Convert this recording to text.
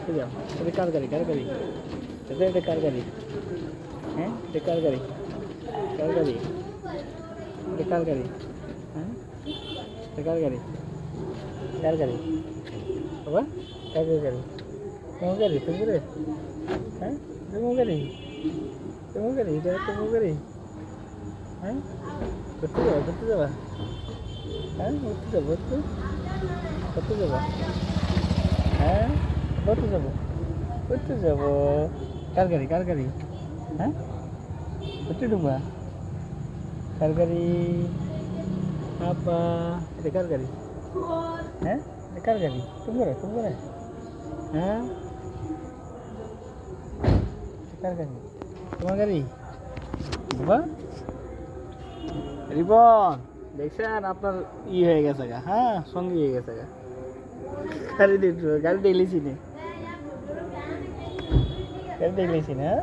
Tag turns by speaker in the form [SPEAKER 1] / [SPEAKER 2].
[SPEAKER 1] বসতে যাও। এটা কার গাড়ি? কার গাড়ি? এটা কার গাড়ি? হ্যাঁ, এটা কার গাড়ি? কার গাড়ি? এটা কার গাড়ি? হ্যাঁ, এটা কার গাড়ি? কার গাড়ি? বাবা, কার গাড়ি? তোমার গাড়ি? তোমার গাড়ি? হ্যাঁ, তোমার গাড়ি? তোমার গাড়ি? এটা তোমার গাড়ি? হ্যাঁ, ঘুরতে যাবা? ঘুরতে যাবা? হ্যাঁ, ঘুরতে যাবো? ঘুরতে যাবা? হ্যাঁ, ঘুরতে যাবো? ঘুরতে যাবো? কার গাড়ি? কার গাড়ি? হ্যাঁ, ঘুরতে ঢুকবা? কার গাড়ি? আপা, এটা কার গাড়ি? হ্যাঁ, এটা কার গাড়ি? তোমার? তোমার? হ্যাঁ, এটা কার গাড়ি? তোমার গাড়ি? বাবা, রিপন দেখছেন আপনার হয়ে গেছে গা, হ্যাঁ সঙ্গী হয়ে গেছে গা। গাড়ি দেখলেছি না, গাড়ি দেখলেছি না, হ্যাঁ।